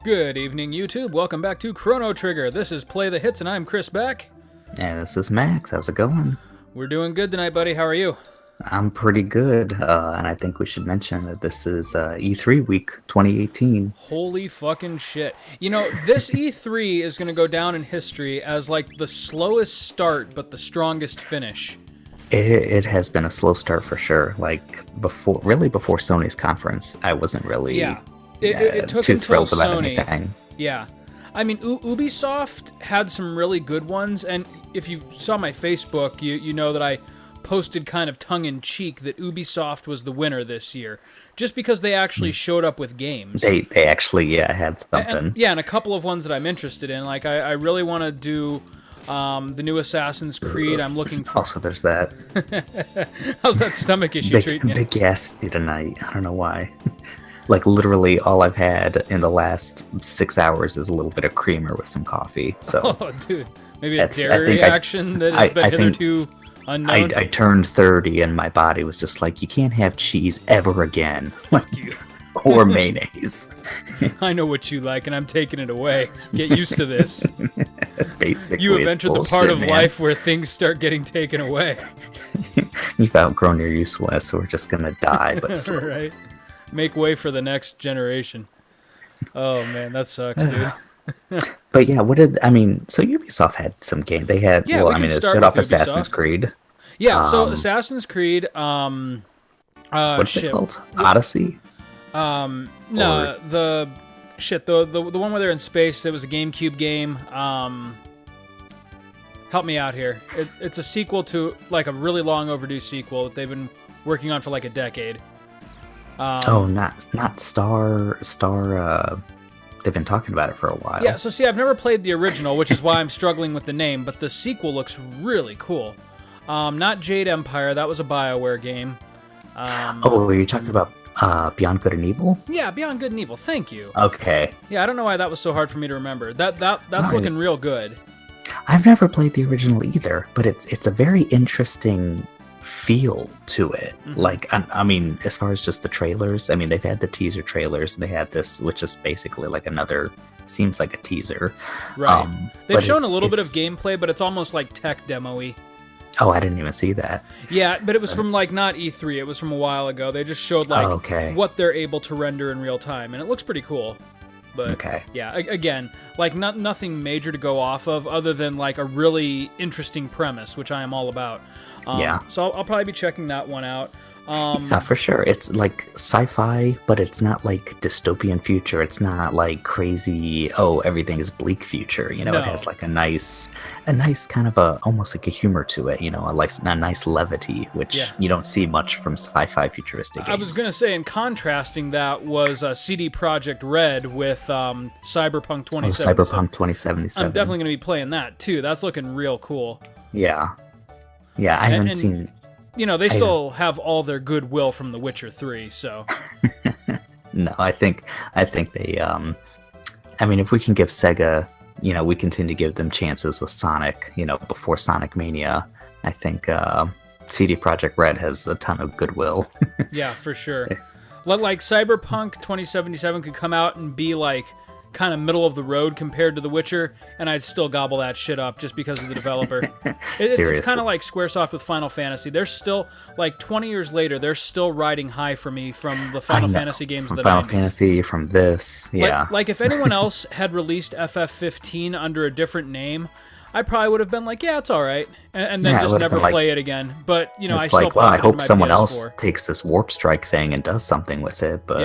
Good evening, YouTube. Welcome back to Chrono Trigger. This is Play the Hits, and I'm Chris Beck. And this is Max. How's it going? We're doing good tonight, buddy. How are you? I'm pretty good, and I think we should mention that this is E3 week 2018. Holy fucking shit. You know, this E3 is going to go down in history as, like, the slowest start, but the strongest finish. It has been a slow start for sure. Like, before Sony's conference, I wasn't really It took too until thrilled about Sony. anything. Yeah. I mean, Ubisoft had some really good ones, and if you saw my Facebook, you know that I posted kind of tongue-in-cheek that Ubisoft was the winner this year, just because they actually showed up with games. They actually, had something. And a couple of ones that I'm interested in. Like, I really want to do the new Assassin's Creed. I'm looking for... Also, there's that. How's that stomach issue treating you? Big gassy tonight. I don't know why. Like, literally, all I've had in the last 6 hours is a little bit of creamer with some coffee. So, oh, dude. Maybe a dairy reaction that has been hitherto unknown. I turned 30 and my body was just like, you can't have cheese ever again. Fuck you. Or mayonnaise. I know what you like, and I'm taking it away. Get used to this. Basically, you have entered bullshit, the part of man. life where things start getting taken away. You've outgrown your usefulness, so we're just gonna die. But still. Right. Make way for the next generation. Oh man, that sucks, dude. But yeah, so Ubisoft had some game. They had, Yeah, it showed off Assassin's Ubisoft. Creed. Yeah, so Assassin's Creed, What's it called? Odyssey? No, the one where they're in space. It was a GameCube game. Help me out here. It's a sequel to, like, a really long overdue sequel that they've been working on for like a decade. Not Star. They've been talking about it for a while. Yeah, so see, I've never played the original, which is why I'm struggling with the name, but the sequel looks really cool. Not Jade Empire, that was a BioWare game. Are you talking about Beyond Good and Evil? Yeah, Beyond Good and Evil, thank you. Okay. Yeah, I don't know why that was so hard for me to remember. That's Right. looking real good. I've never played the original either, but it's a very interesting feel to it. Mm-hmm. Like, I mean, as far as just the trailers, I mean, they've had the teaser trailers, and they had this, which is basically like seems like a teaser. Right. They've shown a little bit it's- of gameplay, but it's almost like tech demo-y. Oh, I didn't even see that. Yeah, but it was from, like, not E3, it was from a while ago. They just showed, like, what they're able to render in real time, and it looks pretty cool. But, yeah, again, like, nothing major to go off of other than, like, a really interesting premise, which I am all about. So I'll probably be checking that one out. Yeah, for sure. It's like sci-fi, but it's not like dystopian future. It's not like crazy, everything is bleak future. You know, It has like a nice kind of almost like a humor to it. You know, a nice levity, which you don't see much from sci-fi futuristic games. I was gonna say, in contrasting that was CD Projekt Red with Cyberpunk 2077. Cyberpunk 2077. I'm definitely gonna be playing that too. That's looking real cool. Yeah, I haven't seen. You know, they still have all their goodwill from The Witcher 3, so... No, I think they, I mean, if we can give Sega, you know, we continue to give them chances with Sonic, you know, before Sonic Mania, I think CD Projekt Red has a ton of goodwill. Yeah, for sure. Like, Cyberpunk 2077 could come out and be, like, kind of middle of the road compared to The Witcher, and I'd still gobble that shit up just because of the developer. It's kind of like Squaresoft with Final Fantasy. They're still, like, 20 years later, they're still riding high for me from the Final Fantasy games of the 90s. Final Fantasy, from this, yeah. Like, if anyone else had released FF15 under a different name, I probably would have been like, yeah, it's all right, and then just never play it again. But, you know, I still play it. I hope someone PS4. else takes this Warp Strike thing and does something with it. But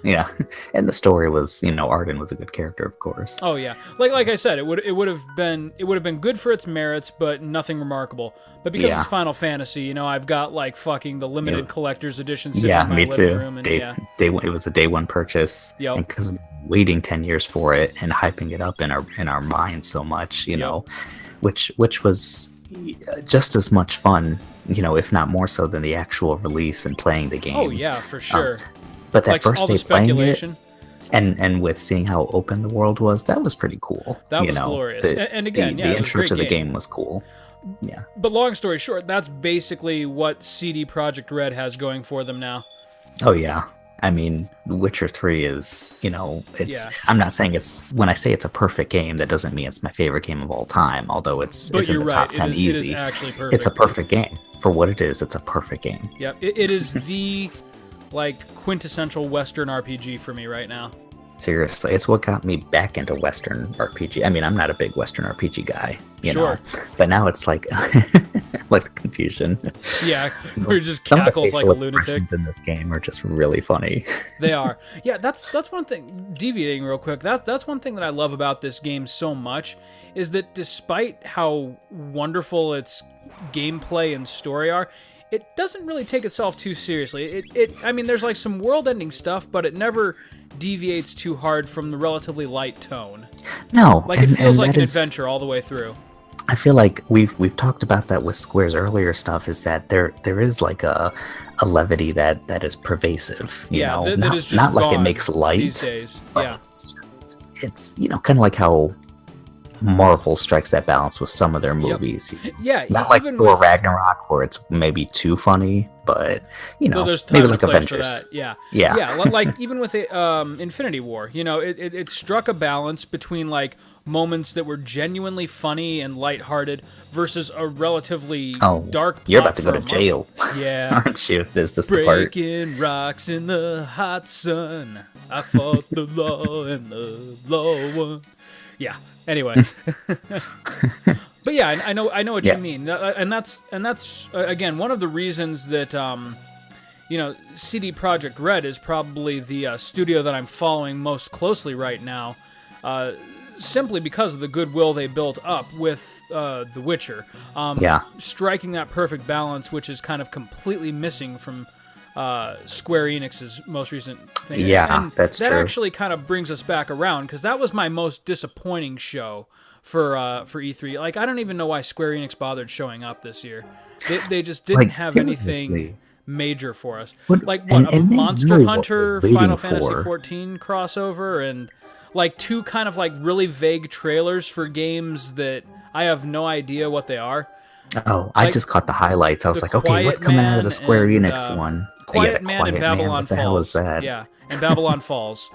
yeah, and the story was, you know, Arden was a good character, of course. Oh yeah, like I said, it would have been good for its merits, but nothing remarkable. But because it's Final Fantasy, you know, I've got like fucking the limited collector's edition sitting in my living room, and it was a day one purchase. Yep. And because waiting 10 years for it and hyping it up in our minds so much, you know, which was just as much fun, you know, if not more so than the actual release and playing the game. Oh yeah, for sure. But that like, first all day the playing it, speculation. and with seeing how open the world was, that was pretty cool. That was glorious. And again, the intro to the game was cool. Yeah. But long story short, that's basically what CD Projekt Red has going for them now. Oh yeah. I mean, Witcher 3 is, it's. Yeah. I'm not saying it's. When I say it's a perfect game, that doesn't mean it's my favorite game of all time. Although it's in the top 10 easy. It is actually perfect. It's a perfect game for what it is. It's a perfect game. Yep, it is the quintessential Western RPG for me right now. Seriously, it's what got me back into Western RPG. I mean, I'm not a big Western RPG guy, you know, but now it's like, like the confusion. Yeah, we're just cackles like a lunatic. In this game are just really funny. They are. Yeah, that's one thing. Deviating real quick. That's one thing that I love about this game so much is that despite how wonderful its gameplay and story are, it doesn't really take itself too seriously. I mean, there's like some world-ending stuff, but it never deviates too hard from the relatively light tone. No, like it feels like an adventure all the way through. I feel like we've talked about that with Square's earlier stuff. Is that there is like a levity that is pervasive. You know, that is just not like it gone makes light these days. Yeah, it's kind of like how Marvel strikes that balance with some of their movies. Yep. Yeah, not like Thor Ragnarok where it's maybe too funny, but there's maybe like Avengers. Yeah. Yeah. Like even with Infinity War, it struck a balance between like moments that were genuinely funny and lighthearted versus a relatively dark plot. You're about to go to jail. Yeah. Aren't you? Is this the part? Breaking rocks in the hot sun. I fought the law and the law won. Yeah. Anyway. But yeah, I know what you mean. And that's again one of the reasons that CD Projekt Red is probably the studio that I'm following most closely right now. Simply because of the goodwill they built up with The Witcher. Striking that perfect balance, which is kind of completely missing from Square Enix's most recent thing. Yeah, that's true. That actually kind of brings us back around, because that was my most disappointing show for E3. Like, I don't even know why Square Enix bothered showing up this year. They just didn't have anything major for us. A Monster Hunter, Final Fantasy XIV crossover, and like two kind of like really vague trailers for games that I have no idea what they are. Oh, I just caught the highlights. I was like, okay, what's coming out of the Square Enix one? Quiet Man and Babylon Falls. What the hell is that? Yeah, and Babylon Falls.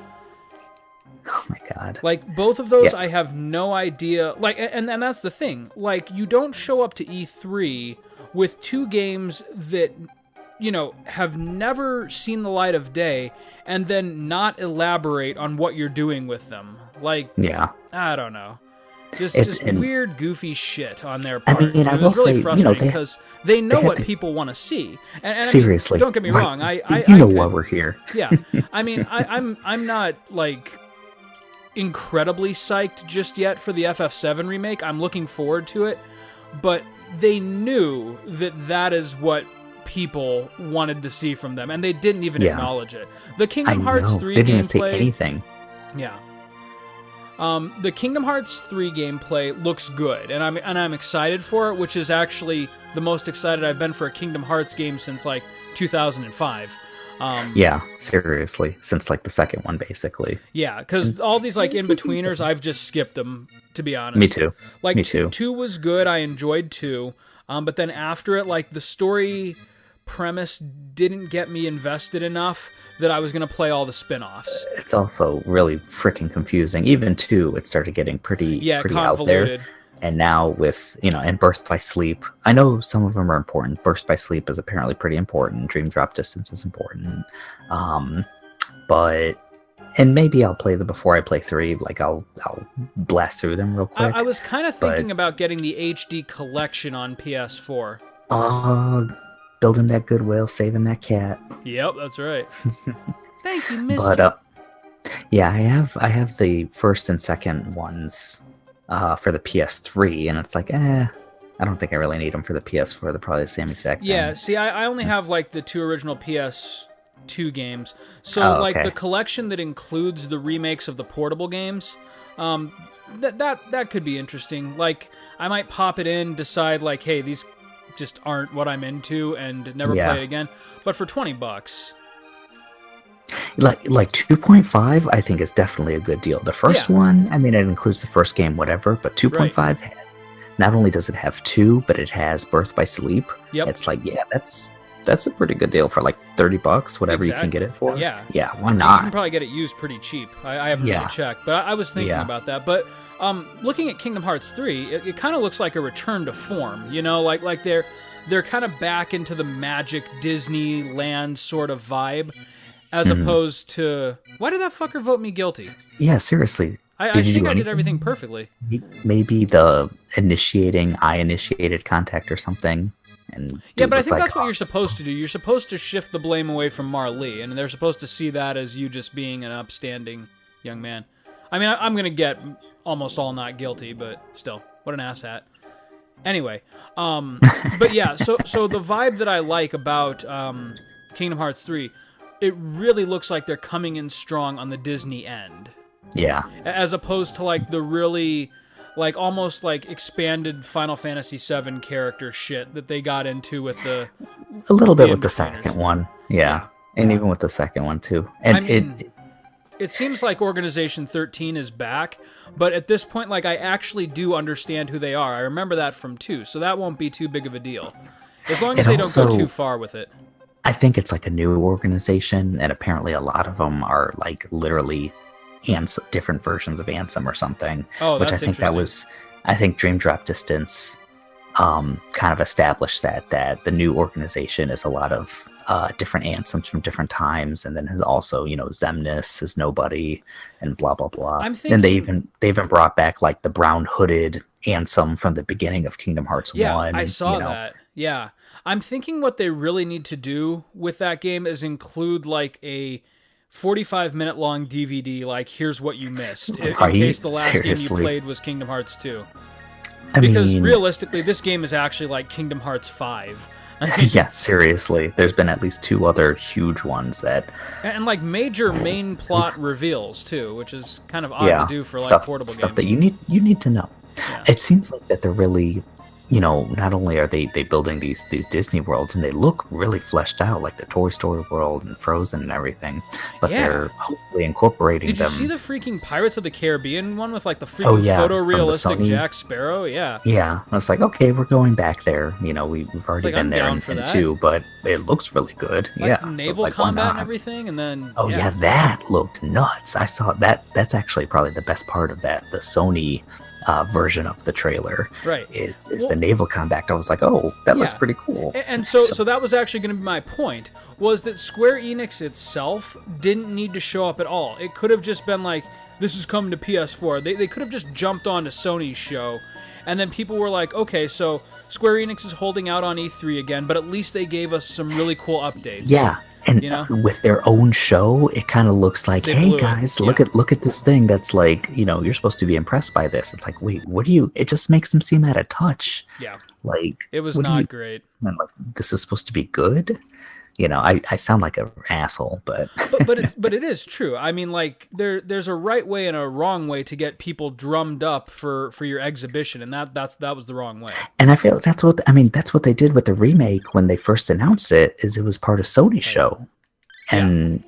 Oh my god. Like, both of those, I have no idea. Like, and that's the thing. Like, you don't show up to E3 with two games that, have never seen the light of day, and then not elaborate on what you're doing with them. Like, I don't know. Just weird, goofy shit on their part. I mean, it was really frustrating because they know what people want to see. And seriously, I mean, don't get me wrong. I know why we're here. Yeah, I mean, I'm not like incredibly psyched just yet for the FF7 remake. I'm looking forward to it, but they knew that is what people wanted to see from them, and they didn't even acknowledge it. The Kingdom Hearts 3 they didn't gameplay, say anything. Yeah. The Kingdom Hearts 3 gameplay looks good, and I'm excited for it, which is actually the most excited I've been for a Kingdom Hearts game since like 2005. Yeah, seriously, since like the second one, basically. Yeah, because all these like in-betweeners, I've just skipped them, to be honest. Me too. Like, Me too. 2 was good, I enjoyed 2, but then after it, like, the story premise didn't get me invested enough that I was going to play all the spin-offs. It's also really freaking confusing. Even 2, it started getting pretty convoluted. Out there. And now with, and Birth by Sleep, I know some of them are important. Birth by Sleep is apparently pretty important. Dream Drop Distance is important. And maybe I'll play them before I play 3. Like, I'll blast through them real quick. I was kind of thinking about getting the HD collection on PS4. Building that goodwill, saving that cat. Yep, that's right. Thank you, Mister. But yeah, I have the first and second ones for the PS3, and it's like, I don't think I really need them for the PS4. They're probably the same exact thing. Yeah, see, I only have like the 2 original PS2 games, so like the collection that includes the remakes of the portable games, that could be interesting. Like, I might pop it in, decide like, hey, these just aren't what I'm into, and never play it again. But for $20, like 2.5, I think is definitely a good deal. The first one, I mean, it includes the first game, whatever. But 2.5 has, not only does it have 2, but it has Birth by Sleep. Yep. It's like, that's that's a pretty good deal for like $30, whatever you can get it for. Yeah. Yeah, why You not? can probably get it used pretty cheap. I haven't really checked, but I was thinking about that. But looking at Kingdom Hearts 3, it kind of looks like a return to form. You know, like they're kind of back into the magic Disneyland sort of vibe, as opposed to, why did that fucker vote me guilty? Yeah, seriously. I think I did everything perfectly. Maybe I initiated contact or something. And yeah, but I think that's what you're supposed to do. You're supposed to shift the blame away from Marlee, and they're supposed to see that as you just being an upstanding young man. I mean, I'm going to get almost all not guilty, but still, what an asshat. Anyway, but yeah, so the vibe that I like about Kingdom Hearts 3, it really looks like they're coming in strong on the Disney end. Yeah. As opposed to like the really, like almost like expanded Final Fantasy VII character shit that they got into with the... A little bit with the second one. Yeah. And even with the second one too. And I mean, it seems like Organization 13 is back, but at this point, like, I actually do understand who they are. I remember that from 2, so that won't be too big of a deal. As long as they don't go too far with it. I think it's like a new organization, and apparently a lot of them are like literally different versions of Ansem or something. Oh, which that's I think I think Dream Drop Distance kind of established that the new organization is a lot of different Ansems from different times, and then has also, you know, Xemnas is nobody, and blah blah blah. And they even brought back like the brown hooded Ansem from the beginning of Kingdom Hearts 1. Yeah, I saw that. Yeah. I'm thinking what they really need to do with that game is include like a 45-minute long DVD, like, here's what you missed, in case the last game you played was Kingdom Hearts 2. Because realistically, this game is actually like Kingdom Hearts 5. Yeah, seriously. There's been at least 2 other huge ones that... And like major main plot reveals, too, which is kind of odd to do for like portable games. Stuff that you need to know. Yeah. It seems like that they're really... You know, not only are they building these Disney worlds, and they look really fleshed out, like the Toy Story world and Frozen and everything, but they're hopefully incorporating them. Did you see the freaking Pirates of the Caribbean one with like the freaking photorealistic Jack Sparrow? Yeah. Yeah, I was like, okay, we're going back there. You know, we've already been there in 2, but it looks really good. Like naval combat and everything, and then... Oh yeah, that looked nuts. I saw that. That's actually probably the best part of that. The Sony... version of the trailer is the naval combat. I was like, oh, that looks pretty cool. And so that was actually going to be my point, was that Square Enix itself didn't need to show up at all. It could have just been like, this is coming to PS4. They could have just jumped on to Sony's show, and then people were like, okay, so Square Enix is holding out on E3 again, but at least they gave us some really cool updates. Yeah. And with their own show, it kind of looks like, hey guys, look at this thing that's like, you know, you're supposed to be impressed by this. It's like, wait, what do you? It just makes them seem out of touch. Yeah, like it was not great. And like, this is supposed to be good. You know, I sound like an asshole, but but it is true. I mean, like there's a right way and a wrong way to get people drummed up for your exhibition, and that was the wrong way. And I feel that's what they did with the remake when they first announced it. Is it was part of Sony's show, and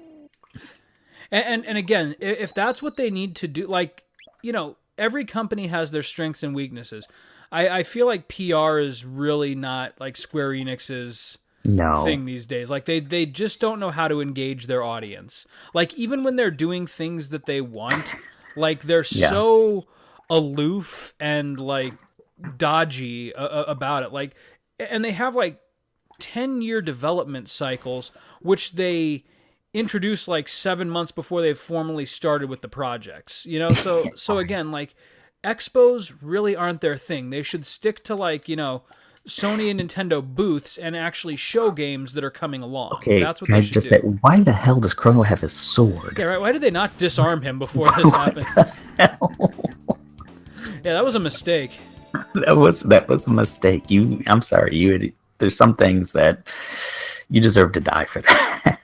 again, if that's what they need to do, like, you know, every company has their strengths and weaknesses. I feel like PR is really not like Square Enix's thing these days. Like they just don't know how to engage their audience. Like even when they're doing things that they want, like they're so aloof and like dodgy about it. Like, and they have like 10-year development cycles, which they introduce like 7 months before they've formally started with the projects. You know, so again, like expos really aren't their thing. They should stick to like, you know, Sony and Nintendo booths and actually show games that are coming along. Okay, that's what they should do. Say, why the hell does Chrono have his sword? Yeah, right. Why did they not disarm him before this happened? Yeah, that was a mistake. That was a mistake. I'm sorry. There's some things that you deserve to die for that.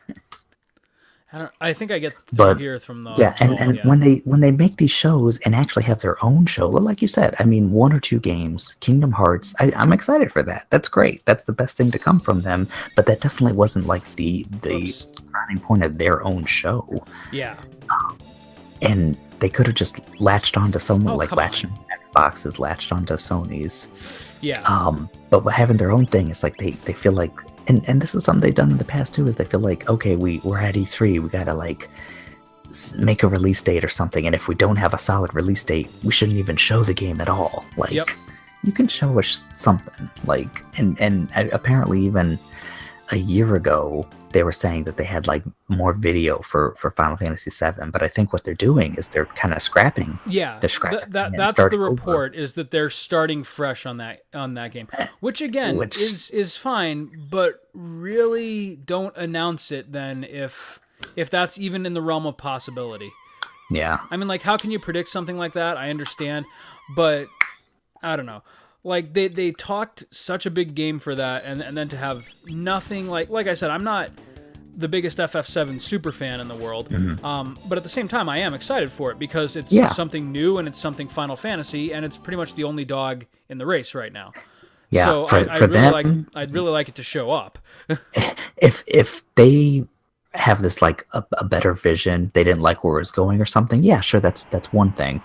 I think I get to hear from the and when they make these shows and actually have their own show, like you said, I mean, 1 or 2 games, Kingdom Hearts, I'm excited for that. That's great. That's the best thing to come from them. But that definitely wasn't like the starting point of their own show. Yeah. And they could have just latched onto someone latched on Xbox's, latched onto Sony's. Yeah. But having their own thing, it's like they feel like and this is something they've done in the past too, is they feel like, okay, we're at E3, we gotta like make a release date or something, and if we don't have a solid release date, we shouldn't even show the game at all. Like, you can show us something. Like, and apparently even a year ago, they were saying that they had like more video for Final Fantasy VII, but I think what they're doing is they're kind of scrapping. Yeah, they're scrapping. That's the report over. Is that they're starting fresh on that game, which again is fine, but really don't announce it then if that's even in the realm of possibility. Yeah, I mean, like, how can you predict something like that? I understand, but I don't know. Like, they talked such a big game for that, and then to have nothing, like I said, I'm not the biggest FF7 super fan in the world, but at the same time, I am excited for it because it's something new and it's something Final Fantasy, and it's pretty much the only dog in the race right now. Yeah, so I'd really like it to show up. if they have this like a better vision, they didn't like where it was going or something, yeah, sure, that's one thing,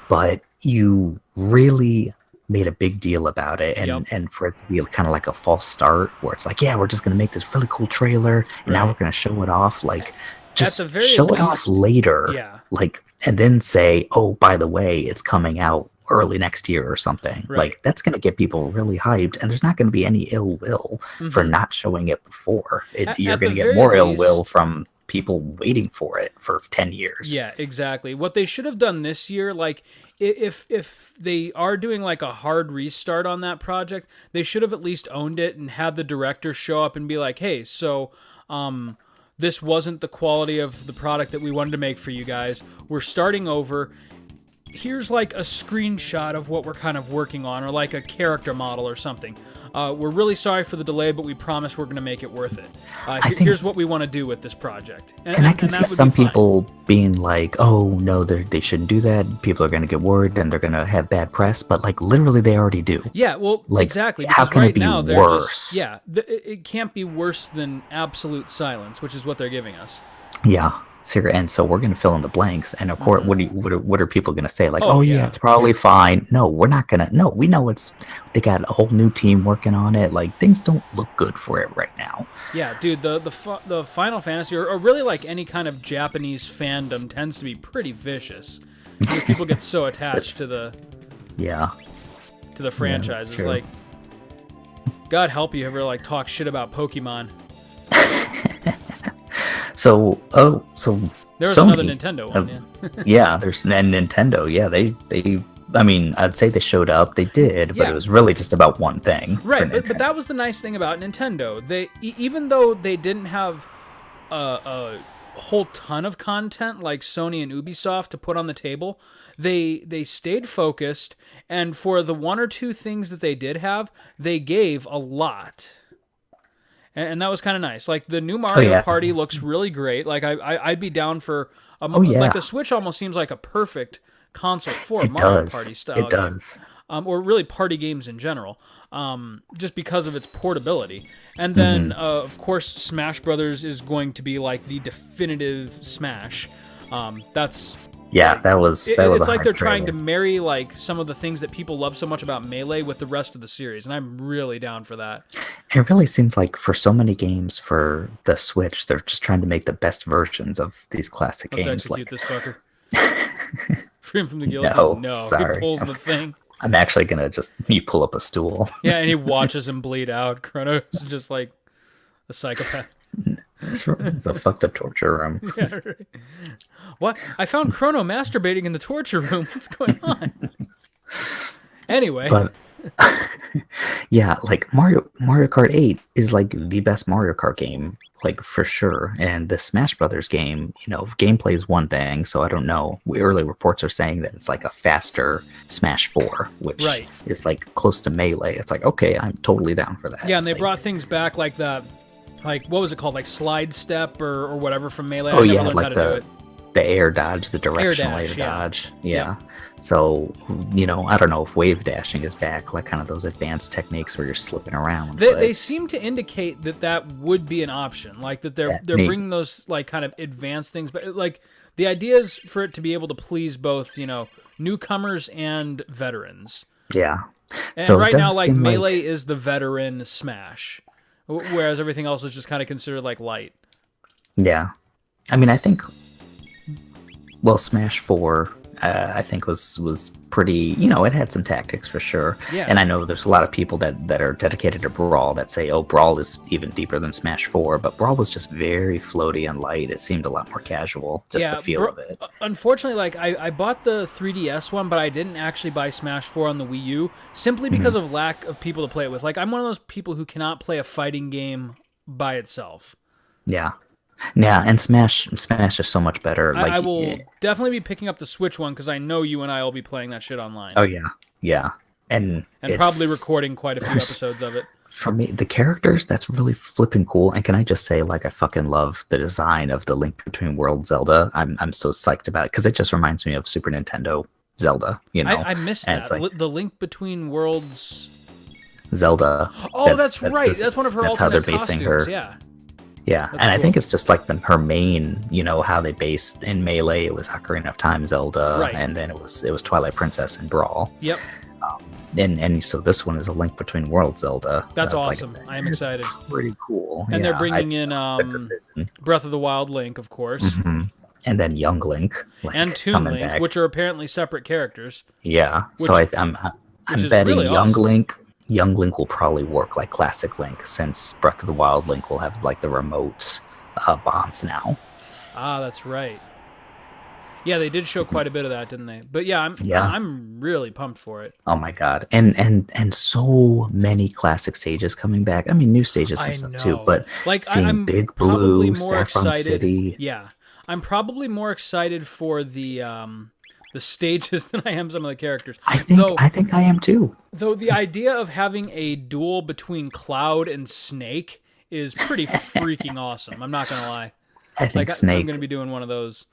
but you really made a big deal about it, and for it to be kind of like a false start where it's like, yeah, we're just going to make this really cool trailer and now we're going to show it off, like, just show it off later, like, and then say, oh, by the way, it's coming out early next year or something. Like, that's going to get people really hyped, and there's not going to be any ill will for not showing it before. You're going to get more ill will from people waiting for it for 10 years. Yeah, exactly. What they should have done this year, like, if they are doing like a hard restart on that project, they should have at least owned it and had the director show up and be like, hey, so this wasn't the quality of the product that we wanted to make for you guys. We're starting over. Here's like a screenshot of what we're kind of working on, or like a character model or something. We're really sorry for the delay, but we promise we're going to make it worth it. Here's what we want to do with this project. And I can see some people being like, oh, no, they shouldn't do that. People are going to get worried and they're going to have bad press. But like, literally, they already do. Yeah, well, like, exactly. How can it be worse? It can't be worse than absolute silence, which is what they're giving us. Yeah. And so we're going to fill in the blanks, and of course, what are people going to say? Like, oh yeah, it's probably fine. No, we're not going to. No, we know they got a whole new team working on it. Like, things don't look good for it right now. Yeah, dude, the Final Fantasy, or really like any kind of Japanese fandom, tends to be pretty vicious. People get so attached to the franchises. Yeah, like, God help you ever like talk shit about Pokemon. So there was Sony, another Nintendo one. There's Nintendo. Yeah, they. I mean, I'd say they showed up. They did, but it was really just about one thing. Right, but that was the nice thing about Nintendo. They, even though they didn't have a whole ton of content like Sony and Ubisoft to put on the table, they stayed focused, and for the one or two things that they did have, they gave a lot. And that was kind of nice. Like, the new Mario Party looks really great. Like, I'd be down for like, the Switch almost seems like a perfect console for Mario Party style. It does. Or really party games in general, just because of its portability. And then, of course, Smash Brothers is going to be like the definitive Smash. That was. It's like they're trying to marry like some of the things that people love so much about Melee with the rest of the series, and I'm really down for that. It really seems like for so many games for the Switch, they're just trying to make the best versions of these classic games. Let's execute this fucker. Free him from the guillotine. No, sorry. He pulls the thing. I'm actually gonna you pull up a stool. Yeah, and he watches him bleed out. Chrono is just like a psychopath. It's a fucked up torture room. Yeah, right. What? I found Chrono masturbating in the torture room. What's going on? Anyway. But yeah, like Mario Kart 8 is like the best Mario Kart game, like for sure. And the Smash Brothers game, gameplay is one thing, so I don't know. Early reports are saying that it's like a faster Smash 4, which is like close to Melee. It's like, okay, I'm totally down for that. Yeah, and they brought things back like that. Like, what was it called? Like slide step or whatever from Melee. Oh, yeah, like the air dodge, the directional air dodge. Yeah. So, I don't know if wave dashing is back, like kind of those advanced techniques where you're slipping around. They seem to indicate that would be an option, like that they're bringing those like kind of advanced things, but like the idea is for it to be able to please both, newcomers and veterans. Yeah. And so right now, like Melee is the veteran Smash. whereas everything else is just kind of considered like light. Yeah. I mean, I think, well, Smash 4, I think was pretty, it had some tactics for sure. Yeah. And I know there's a lot of people that are dedicated to Brawl that say, oh, Brawl is even deeper than Smash 4, but Brawl was just very floaty and light. It seemed a lot more casual, just the feel of it. Unfortunately, like, I bought the 3DS one, but I didn't actually buy Smash 4 on the Wii U, simply because of lack of people to play it with. Like, I'm one of those people who cannot play a fighting game by itself. Yeah. Yeah, and Smash is so much better. Like, I will definitely be picking up the Switch one because I know you and I will be playing that shit online. Oh yeah, and probably recording quite a few episodes of it. For me, the characters, that's really flipping cool. And can I just say, like, I fucking love the design of the Link Between Worlds Zelda. I'm so psyched about it because it just reminds me of Super Nintendo Zelda. I missed that. Like, the Link Between Worlds Zelda. Oh, that's right. That's one of her alternate how they're basing costumes. her. Yeah, and cool. I think it's just like her main, how they based in Melee. It was Ocarina of Time Zelda, right. And then it was Twilight Princess and Brawl. Yep. And so this one is a Link Between Worlds Zelda. That's awesome. I am excited. Pretty cool. And they're bringing in Breath of the Wild Link, of course. Mm-hmm. And then Young Link. And Toon Link, back. Which are apparently separate characters. Yeah. So I'm betting really awesome. Young Link will probably work like Classic Link, since Breath of the Wild Link will have like the remote bombs now. Ah, that's right. Yeah, they did show quite a bit of that, didn't they? But yeah, I'm really pumped for it. Oh my god. And so many classic stages coming back. I mean, new stages and stuff too, but like, seeing I'm Big Blue, more Saffron excited. City. Yeah. I'm probably more excited for the stages than I am some of the characters. I think I am too. Though the idea of having a duel between Cloud and Snake is pretty freaking awesome. I'm not gonna lie. I think Snake. I'm gonna be doing one of those.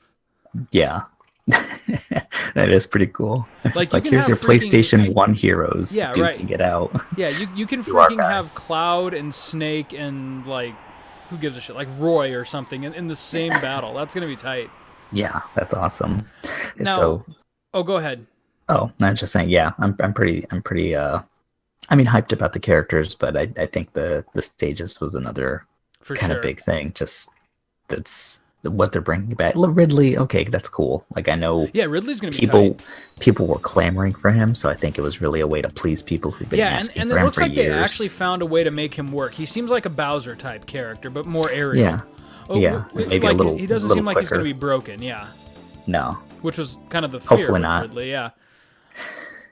Yeah, that is pretty cool. Like, here's your PlayStation 1 heroes. Yeah, Duke right. Can get out. Yeah, you can freaking have Cloud and Snake and, like, who gives a shit, like Roy or something in the same battle. That's gonna be tight. Yeah, that's awesome. Now, go ahead. Oh, I'm just saying. Yeah, I'm pretty. Hyped about the characters, but I think the stages was another kind of big thing. Just that's what they're bringing back. Ridley, okay, that's cool. Like, I know. Yeah, Ridley's gonna be tight. People were clamoring for him, so I think it was really a way to please people who've been asking for him for years. Yeah, and it looks like they actually found a way to make him work. He seems like a Bowser type character, but more aerial. Yeah. Maybe like, a little. He doesn't seem like he's going to be broken. Yeah. No. Which was kind of the fear. Hopefully not. Ridley, yeah.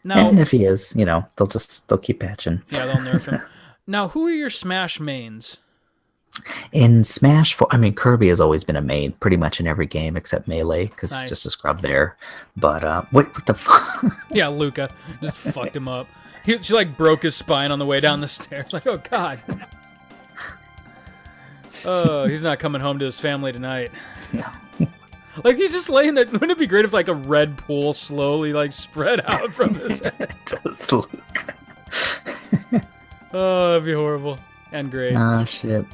Now, and if he is, they'll keep patching. Yeah, they'll nerf him. Now, who are your Smash mains? In Smash 4, Kirby has always been a main, pretty much in every game except Melee, because it's just a scrub there. But what the fuck? Yeah, Luca just fucked him up. She like broke his spine on the way down the stairs. Like, oh god. Oh, he's not coming home to his family tonight. Like, he's just laying there. Wouldn't it be great if, like, a red pool slowly, like, spread out from his head? Just look. Oh, that'd be horrible. And great. Oh, shit.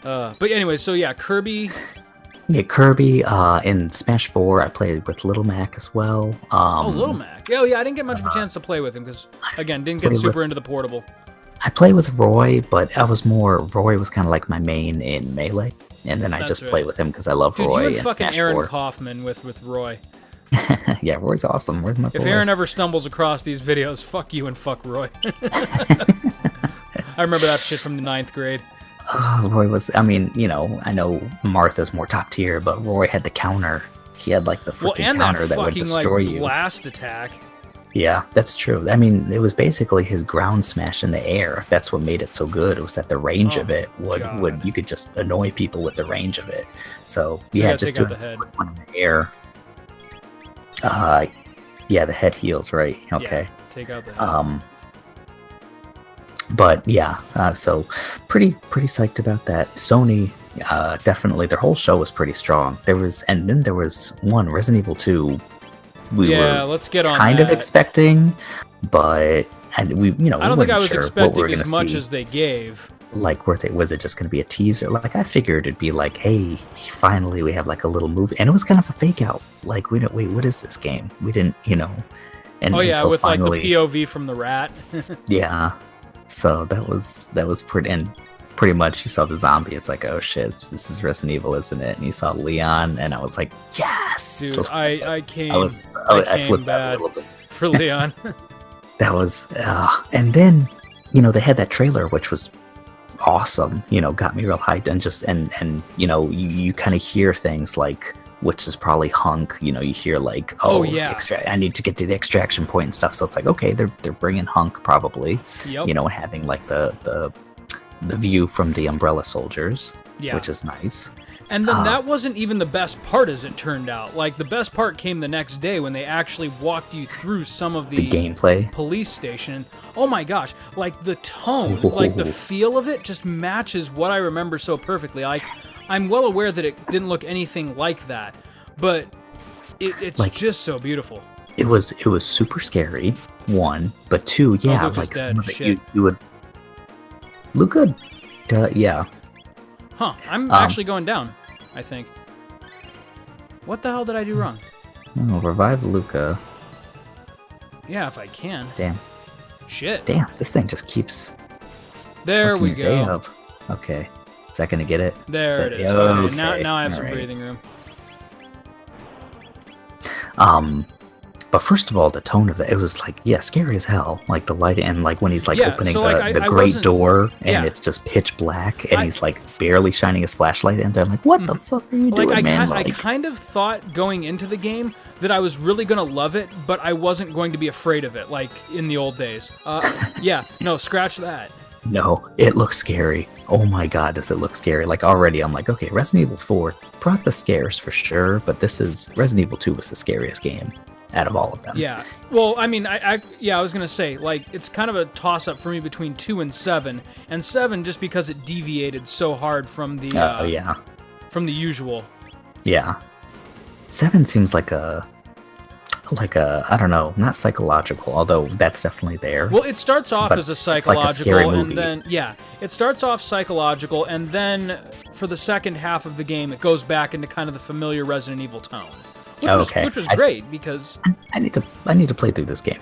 But anyway, so yeah, Kirby. Yeah, Kirby. In Smash 4, I played with Little Mac as well. Little Mac. Oh, yeah, I didn't get much of a chance to play with him because, again, didn't get super into the portable. I play with Roy, but Roy was kind of like my main in Melee. And then I just play with him because I love Roy. You and fucking Smash Aaron 4. Kaufman with Roy. Yeah, Roy's awesome. Where's my boy? If Aaron ever stumbles across these videos, fuck you and fuck Roy. I remember that shit from the 9th grade. Roy was, I know Martha's more top tier, but Roy had the counter. He had like the freaking counter that would destroy you. Blast attack. Yeah, that's true. It was basically his ground smash in the air. That's what made it so good. It was that the range of it would you could just annoy people with the range of it. So yeah, just do the head. One in the air. Yeah, the head heals, right? Okay. Yeah, take out the head. But yeah, so pretty psyched about that. Sony, definitely, their whole show was pretty strong. There was one, Resident Evil 2. We were let's get on kind of expecting, but I don't think I was expecting as much as they gave. Like, was it just going to be a teaser? Like, I figured it'd be like, hey, finally we have like a little movie, and it was kind of a fake out. Like, wait, what is this game? We didn't, And with finally, like the POV from the rat. Yeah. So that was pretty, and pretty much you saw the zombie. It's like, oh shit, this is Resident Evil, isn't it? And you saw Leon, and I was like, yes. Dude, I came I flipped bad out a little bit for Leon. That was, and then they had that trailer which was awesome. Got me real hyped, and just and you kind of hear things like, which is probably Hunk. You hear like, oh yeah, I need to get to the extraction point and stuff. So it's like, okay, they're bringing Hunk probably. Yep. And having like the view from the Umbrella Soldiers, which is nice. And then that wasn't even the best part, as it turned out. Like, the best part came the next day when they actually walked you through some of the gameplay police station. Oh my gosh, like the tone, like the feel of it just matches what I remember so perfectly. Like, I'm well aware that it didn't look anything like that, but it's like, just so beautiful. It was super scary, one, but two, yeah, like some of it you would Luca, yeah. Huh, I'm actually going down, I think. What the hell did I do wrong? Oh, revive Luca. Yeah, if I can. Damn. Shit. Damn, this thing just keeps... There we go. Up. Okay. Is that going to get it? There it is. Okay. Now I have some breathing room. But first of all, the tone of it was like, scary as hell. Like the light, and like when he's like opening the great door, and it's just pitch black, and he's like barely shining his flashlight, and I'm like, what the fuck are you doing, man? I kind of thought going into the game that I was really gonna love it, but I wasn't going to be afraid of it, like in the old days. No, scratch that. No, it looks scary. Oh my god, does it look scary? Like already, I'm like, okay, Resident Evil 4 brought the scares for sure, but Resident Evil 2 was the scariest game out of all of them. Yeah. Well, I mean, I was going to say, like, it's kind of a toss-up for me between 2 and 7. And 7 just because it deviated so hard from the from the usual. Yeah. 7 seems like a I don't know, not psychological, although that's definitely there. Well, it starts off as a psychological, and then it starts off psychological, and then for the second half of the game, it goes back into kind of the familiar Resident Evil tone. Which was great because I need to play through this game.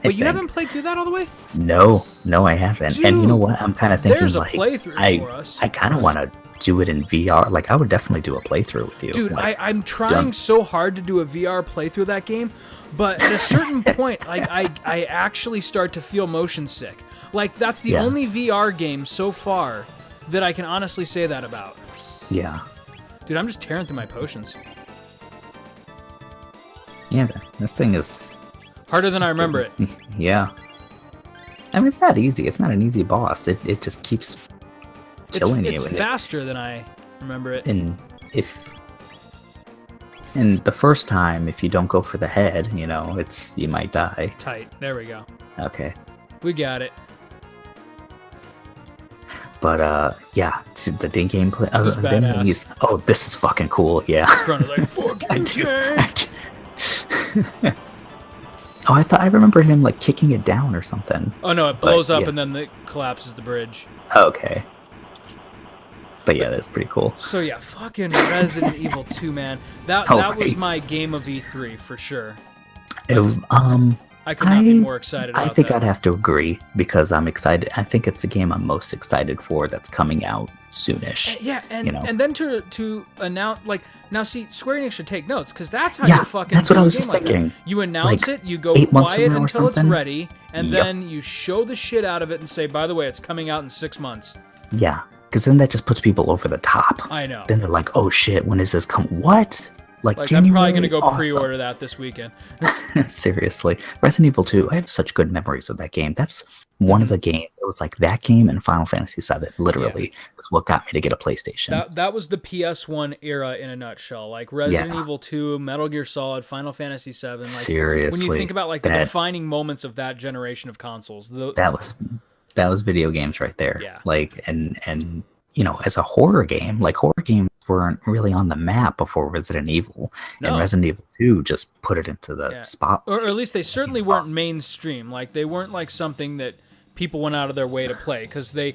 Wait, you haven't played through that all the way? No, I haven't. Dude, and you know what? I'm kind of thinking there's a like playthrough for us. I kind of want to do it in VR. Like I would definitely do a playthrough with you. Dude, like, I'm trying so hard to do a VR playthrough of that game, but at a certain point, like I actually start to feel motion sick. Like that's the only VR game so far that I can honestly say that about. Yeah. Dude, I'm just tearing through my potions. Yeah, this thing is harder than I remember it. Yeah. I mean, it's not easy. It's not an easy boss. It just keeps killing you. It's faster than I remember it. And the first time, if you don't go for the head, you might die. Tight. There we go. Okay. We got it. But the ding gameplay. This is fucking cool. Yeah. Chrono's like, fuck you, I remember him like kicking it down or something. Oh no, it blows up and then it collapses the bridge. Okay. But yeah, that's pretty cool. So yeah, fucking Resident Evil 2, man. That was my game of E3 for sure. I could not be more excited about I think that. I'd have to agree because I'm excited. I think it's the game I'm most excited for that's coming out soonish. Yeah, and then to announce, like, now see, Square Enix should take notes because that's how you fucking that's what I was just thinking. You announce it, you go quiet until it's ready, and then you show the shit out of it and say, by the way, it's coming out in 6 months. Yeah, because then that just puts people over the top. I know. Then they're like, oh shit, when is this come? What? Like I'm probably going to go pre-order that this weekend. Seriously. Resident Evil 2, I have such good memories of that game. That's one of the games. It was like that game and Final Fantasy VII, literally, was what got me to get a PlayStation. That was the PS1 era in a nutshell. Like Resident Evil 2, Metal Gear Solid, Final Fantasy VII. Like, seriously. When you think about like the defining moments of that generation of consoles. That was video games right there. Yeah. Like, and as a horror game, like horror games weren't really on the map before Resident Evil, and Resident Evil 2 just put it into the spot. Or at least they certainly weren't mainstream. Like they weren't like something that people went out of their way to play because they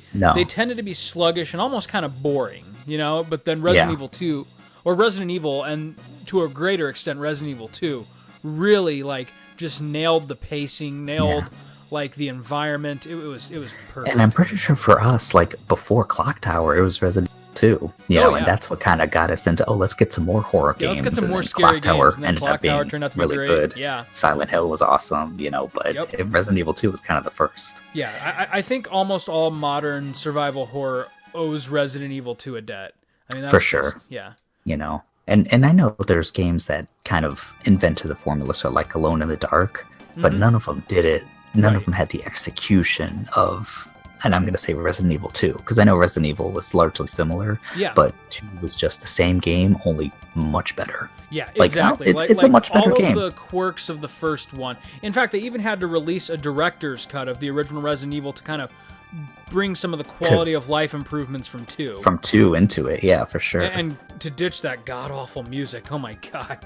tended to be sluggish and almost kind of boring, But then Resident Evil 2 or Resident Evil, and to a greater extent Resident Evil 2, really like just nailed the pacing, nailed like the environment. It was perfect. And I'm pretty sure for us, like before Clock Tower, it was Resident Evil 2. You know, and that's what kind of got us into, let's get some more horror games. Let's get some more Clock scary Tower games. And then Clock Tower turned out to be really great. good. Yeah. Silent Hill was awesome, you know, but Resident Evil 2 was kind of the first. Yeah, I think almost all modern survival horror owes Resident Evil 2 a debt. I mean, that's for sure. Yeah. You know, and I know there's games that kind of invented the formula, so like Alone in the Dark, but none of them did it. None of them had the execution of, and I'm going to say Resident Evil 2, because I know Resident Evil was largely similar, but 2 was just the same game, only much better. Yeah, like, exactly. It's a much better game. All of the quirks of the first one. In fact, they even had to release a director's cut of the original Resident Evil to kind of bring some of the quality of life improvements from 2. From 2 into it, yeah, for sure. And to ditch that god-awful music. Oh my god.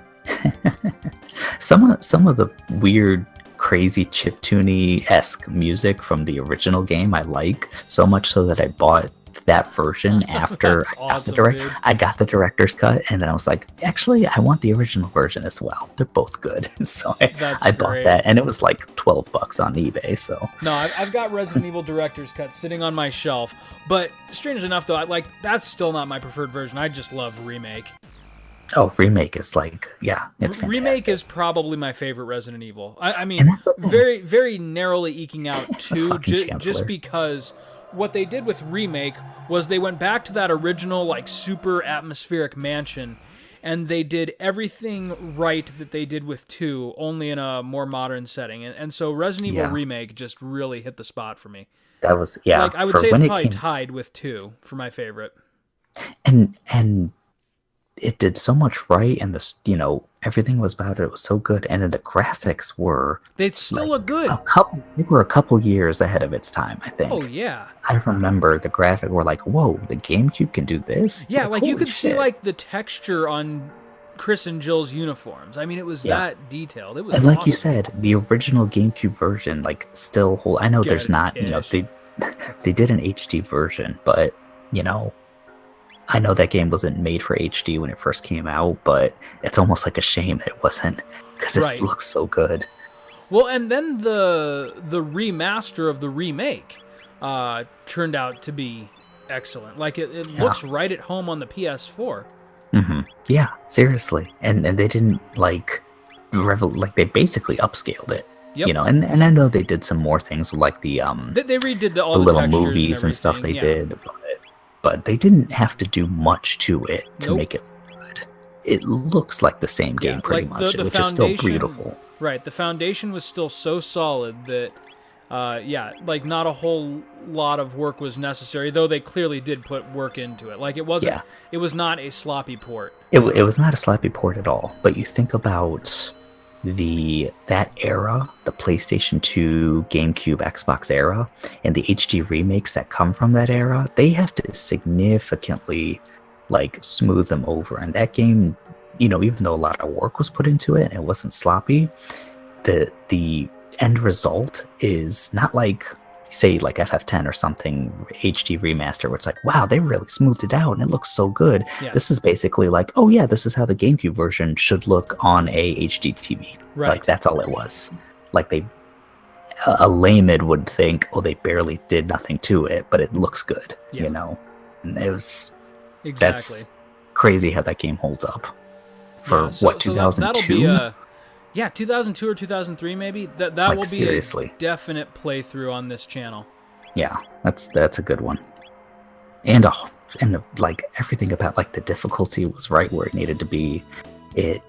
Some of the weird, crazy chiptune-esque music from the original game I like, so much so that I bought that version after I got the director's cut, and then I was like, actually, I want the original version as well. They're both good. So I bought that, and it was like $12 on eBay. So no, I've got Resident Evil director's cut sitting on my shelf, but strange enough though, that's still not my preferred version. I just love Remake. Oh, Remake is like, yeah, it's fantastic. Remake is probably my favorite Resident Evil. I mean, very, very narrowly eking out 2, just because what they did with Remake was they went back to that original, like, super atmospheric mansion, and they did everything right that they did with 2, only in a more modern setting. And so Resident Evil Remake just really hit the spot for me. That was, yeah. Like, I would say it's probably tied with 2 for my favorite. And it did so much right, and this, you know, everything was about it. It was so good, and then the graphics were. They still look good. They were a couple years ahead of its time, I think. Oh yeah. I remember the graphic were like, whoa, the GameCube can do this. Yeah, like you could see like the texture on Chris and Jill's uniforms. I mean, it was that detailed. It was. And like you said, the original GameCube version, like, still hold. I know there's not, you know, they did an HD version, but you know. I know that game wasn't made for HD when it first came out, but it's almost like a shame that it wasn't, because it looks so good. Well, and then the remaster of the Remake turned out to be excellent. Like, it looks right at home on the PS4. Mm-hmm. Yeah, seriously. And they didn't, like, they basically upscaled it. Yep. You know, and I know they did some more things, like the they redid all the little textures movies and stuff they did. But they didn't have to do much to it to make it good. It looks like the same game pretty much, which is still beautiful. Right, the foundation was still so solid that, like not a whole lot of work was necessary, though they clearly did put work into it. Like it wasn't, it was not a sloppy port. It was not a sloppy port at all. But you think about that era, the PlayStation 2, GameCube, Xbox era, and the HD remakes that come from that era, they have to significantly like smooth them over. And that game, you know, even though a lot of work was put into it and it wasn't sloppy, the end result is not like, say, like FF10 or something, HD remaster, where it's like, wow, they really smoothed it out and it looks so good. Yeah. This is basically like, oh yeah, this is how the GameCube version should look on a HD TV. Right. Like, that's all it was. Like, a layman would think, oh, they barely did nothing to it, but it looks good, you know? And it was... That's crazy how that game holds up. For, 2002? That'll be 2002 or 2003 maybe. That like, will be seriously a definite playthrough on this channel. Yeah, that's a good one. And like everything about like the difficulty was right where it needed to be. It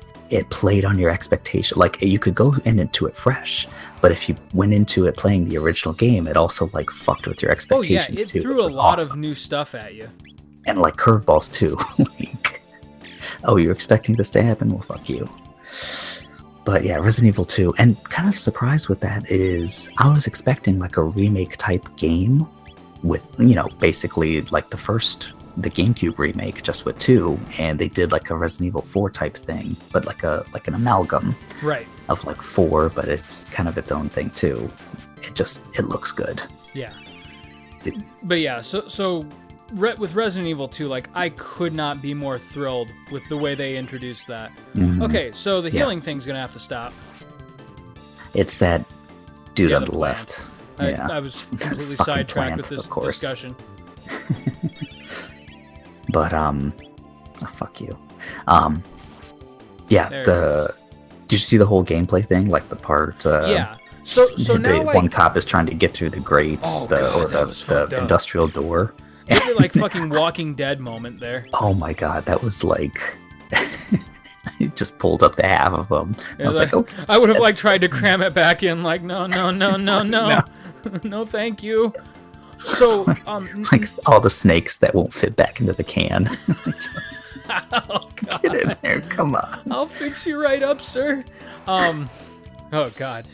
played on your expectation. Like you could go into it fresh, but if you went into it playing the original game, it also like fucked with your expectations too. It threw a lot of new stuff at you. And like curveballs too. Like, oh, you're expecting this to happen? Well, fuck you. But yeah, Resident Evil 2, and kind of surprised with that is I was expecting like a remake type game with, you know, basically like the GameCube remake just with 2, and they did like a Resident Evil 4 type thing, but like an amalgam of like 4, but it's kind of its own thing too. It looks good. Yeah. But yeah, so with Resident Evil 2, like, I could not be more thrilled with the way they introduced that. Mm-hmm. Okay, so the healing thing's gonna have to stop. It's that dude on the the plant. left. I was completely Fucking sidetracked plant, with this of course. discussion. But oh, fuck you. Yeah. There. Did you see the whole gameplay thing? Like the part. Yeah. So now like one cop is trying to get through the grate, the industrial door. Really like fucking Walking Dead moment there. Oh my god, that was like. He just pulled up to half of them. I was like, okay. I would have like tried to cram it back in, like no, no, thank you. So, like all the snakes that won't fit back into the can. Oh, God. Get in there, come on. I'll fix you right up, sir. Oh God.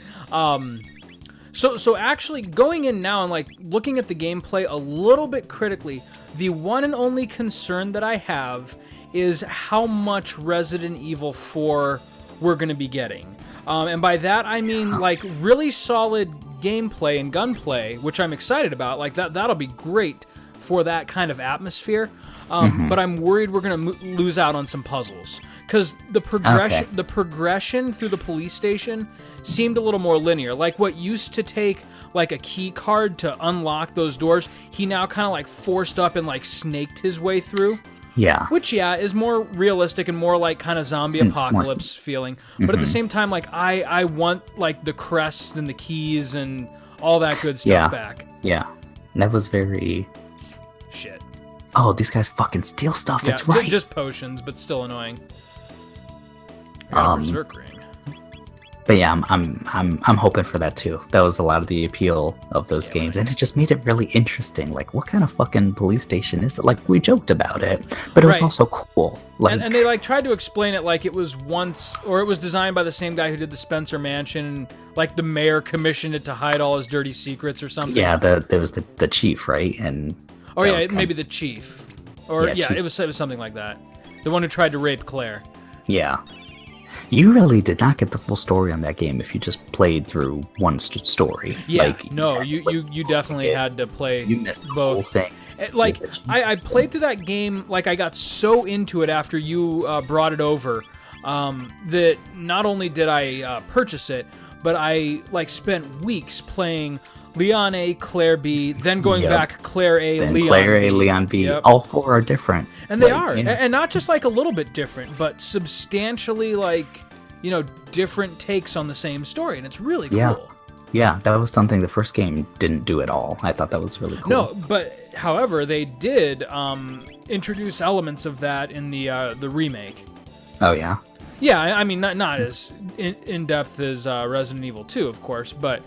So actually going in now and like looking at the gameplay a little bit critically, the one and only concern that I have is how much Resident Evil 4 we're going to be getting. And by that, I mean, like, really solid gameplay and gunplay, which I'm excited about. Like, that'll be great for that kind of atmosphere. But I'm worried we're going to lose out on some puzzles. Because the progression through the police station seemed a little more linear. Like, what used to take, like, a key card to unlock those doors, he now kind of, like, forced up and, like, snaked his way through. Yeah. Which, is more realistic and more like kind of zombie apocalypse feeling. But at the same time, like, I want, like, the crests and the keys and all that good stuff back. Yeah. And that was very... Shit. Oh, these guys fucking steal stuff. Yeah, that's right. Just potions, but still annoying. Berserk ring. But yeah, I'm hoping for that too. That was a lot of the appeal of those games, and it just made it really interesting. Like, what kind of fucking police station is it? Like, we joked about it, but it was also cool. Like, and they like tried to explain it like it was it was designed by the same guy who did the Spencer Mansion, and like the mayor commissioned it to hide all his dirty secrets or something. Yeah, there was the chief, right? And maybe the chief, or chief. It was something like that. The one who tried to rape Claire. Yeah. You really did not get the full story on that game if you just played through one story. Yeah, like, you definitely had to play you missed the both. whole thing. Like, I played through that game, like, I got so into it after you brought it over, that not only did I purchase it, but I, like, spent weeks playing Leon A, Claire B, then going back Claire A, then Leon Claire B. A, Leon B. Yep. All four are different. And they are. Yeah. And not just like a little bit different, but substantially like, different takes on the same story. And it's really cool. Yeah, that was something the first game didn't do at all. I thought that was really cool. No, but however, they did introduce elements of that in the remake. Oh, yeah? Yeah, I mean, not as in-depth as Resident Evil 2, of course, but...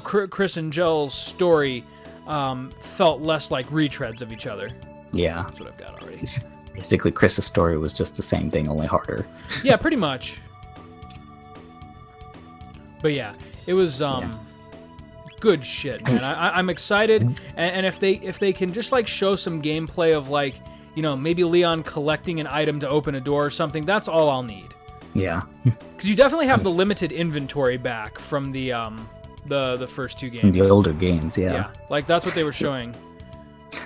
Chris and Jill's story felt less like retreads of each other. Yeah. That's what I've got already. Basically, Chris's story was just the same thing, only harder. Yeah, pretty much. But yeah, it was good shit, man. I'm excited, and if they can just like show some gameplay of like, maybe Leon collecting an item to open a door or something, that's all I'll need. Yeah. Because you definitely have the limited inventory back from the first two games. The older games, yeah. Yeah, like that's what they were showing.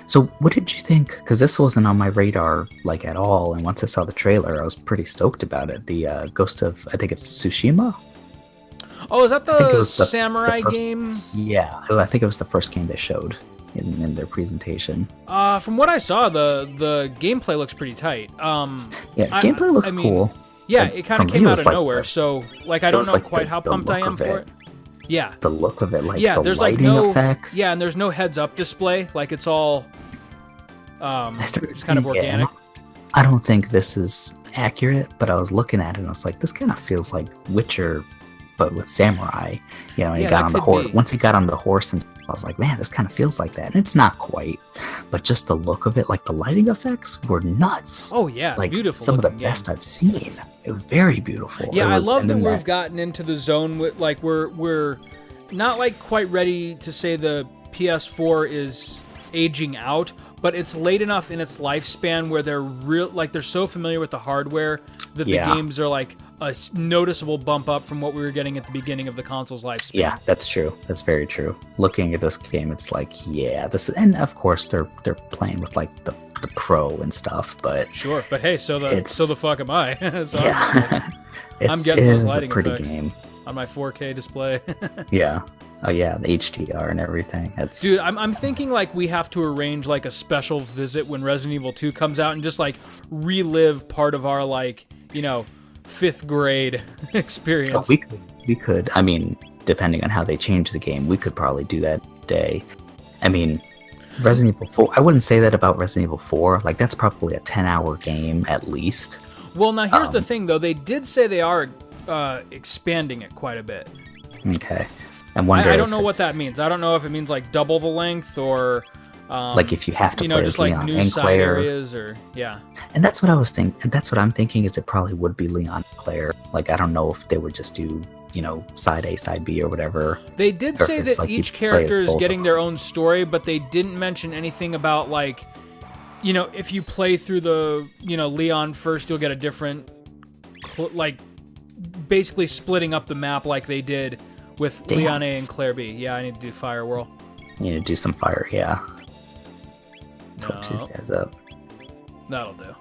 So what did you think? Because this wasn't on my radar like at all, and once I saw the trailer, I was pretty stoked about it. The Ghost of, I think it's Tsushima? Oh, is that the samurai game? Yeah, I think it was the first game they showed in their presentation. From what I saw, the gameplay looks pretty tight. Gameplay looks cool. Yeah, it kind of came out of nowhere, so like I don't know quite how pumped I am for it. Yeah. The look of it, like there's lighting like effects. Yeah, and there's no heads-up display. Like it's all just kind of organic. I don't think this is accurate, but I was looking at it and I was like, this kind of feels like Witcher, but with samurai. He got on the horse. Once he got on the horse, and I was like, man, this kind of feels like that. And it's not quite, but just the look of it, like the lighting effects were nuts. Oh yeah, like beautiful. Some of the best I've seen. It was very beautiful. Yeah, I love that we've gotten into the zone with like we're not like quite ready to say the PS4 is aging out, but it's late enough in its lifespan where they're so familiar with the hardware that the games are like a noticeable bump up from what we were getting at the beginning of the console's lifespan. Yeah, that's true. That's very true. Looking at this game, it's like, this is, and of course they're playing with like the Pro and stuff, but sure. But hey, so the fuck am I? So yeah, I'm getting those lighting a pretty effects game on my 4K display. Yeah. Oh yeah, the HDR and everything. That's Dude, I'm thinking like we have to arrange like a special visit when Resident Evil 2 comes out and just like relive part of our like, 5th grade experience. oh, we could. I mean, depending on how they change the game, we could probably do that day. I mean, Resident Evil 4. I wouldn't say that about Resident Evil 4. Like that's probably a 10-hour game at least. Well, now here's the thing though. They did say they are expanding it quite a bit. Okay. I don't know what that means. I don't know if it means like double the length or like if you have to play just Leon like new and side Claire. areas or yeah. And that's what I was thinking. And that's what I'm thinking is it probably would be Leon and Claire. Like I don't know if they would just do side A, side B or whatever. They did say that like each character is getting their own story, but they didn't mention anything about like if you play through the Leon first, you'll get a different like basically splitting up the map like they did with Leon A and Claire B. Yeah, I need to do Fire Whirl. You need to do some fire, yeah. No. Hook these guys up. That'll do.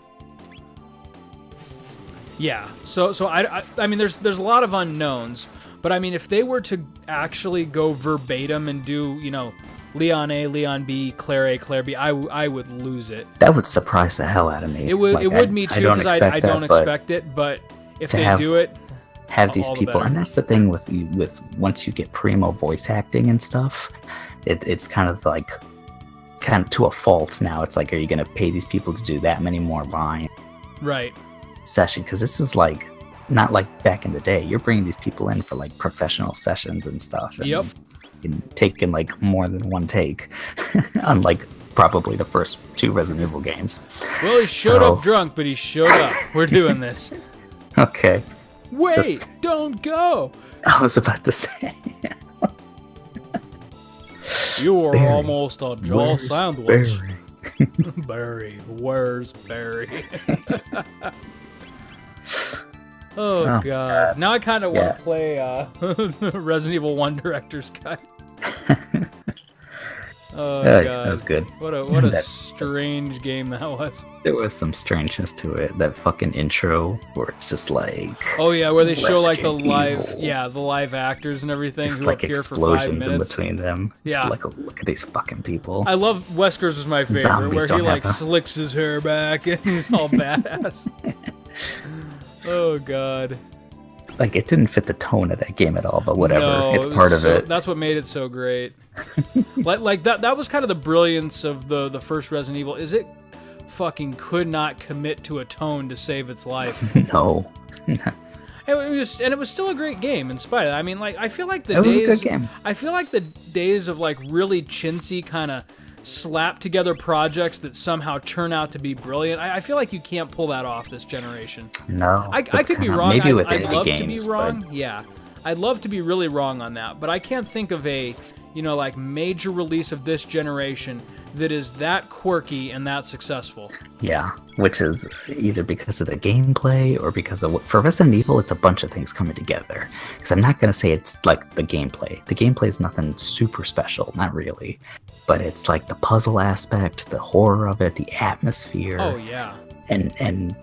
Yeah. So I mean, there's a lot of unknowns, but I mean, if they were to actually go verbatim and do Leon A, Leon B, Claire A, Claire B, I would lose it. That would surprise the hell out of me. It would me too because I don't expect it, but if they do it. Have these people, and that's the thing with once you get primo voice acting and stuff, it's kind of to a fault now. It's like, are you going to pay these people to do that many more line session? Because this is like not like back in the day. You're bringing these people in for like professional sessions and stuff. And taking like more than one take, unlike probably the first 2 Resident Evil games. Well, he showed up drunk, but he showed up. We're doing this. Okay. Wait, don't go. I was about to say. You are almost a jaw sandwich. Barry? Barry, where's Barry? Oh, God. Now I kind of want to play Resident Evil 1 Director's Cut. Oh, God. That was good. What a strange game that was. There was some strangeness to it. That fucking intro where it's just like... Oh, yeah, where they show like the Evil. live actors and everything just who like appear for 5 minutes. in between them. Yeah. Just like, look at these fucking people. I love... Wesker's was my favorite, Zombies where he like slicks his hair back and he's all badass. Oh, God. Like, it didn't fit the tone of that game at all, but whatever. No, it's part of it. That's what made it so great. like that was kind of the brilliance of the first Resident Evil, is it fucking could not commit to a tone to save its life. No. It was still a great game in spite of that. I mean, like, I feel like the days of like really chintzy kind of slap together projects that somehow turn out to be brilliant. I feel like you can't pull that off this generation. No. I could be wrong. Maybe with I'd love games, to be wrong. But... Yeah. I'd love to be really wrong on that, but I can't think of a, like major release of this generation that is that quirky and that successful. Yeah, which is either because of the gameplay or because of for Resident Evil, it's a bunch of things coming together. Because I'm not going to say it's like the gameplay. The gameplay is nothing super special, not really. But it's like the puzzle aspect, the horror of it, the atmosphere. Oh, yeah. And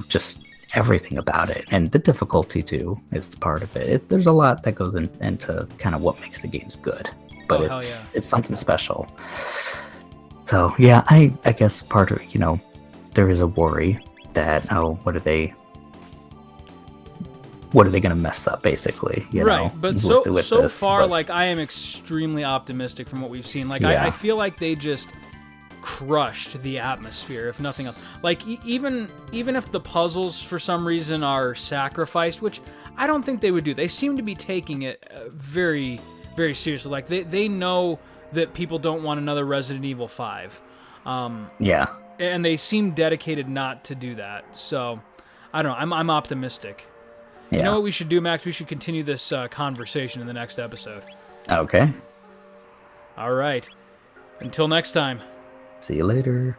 just everything about it. And the difficulty, too, is part of it. There's a lot that goes into kind of what makes the games good. But it's something special. So, yeah, I guess part of, there is a worry that, what are they going to mess up, basically? But so far, like, I am extremely optimistic from what we've seen. Like, I feel like they just crushed the atmosphere, if nothing else. Like, even if the puzzles, for some reason, are sacrificed, which I don't think they would do. They seem to be taking it very, very seriously. Like, they know that people don't want another Resident Evil 5. And they seem dedicated not to do that. So, I don't know. I'm optimistic. Yeah. You know what we should do, Max? We should continue this conversation in the next episode. Okay. All right. Until next time. See you later.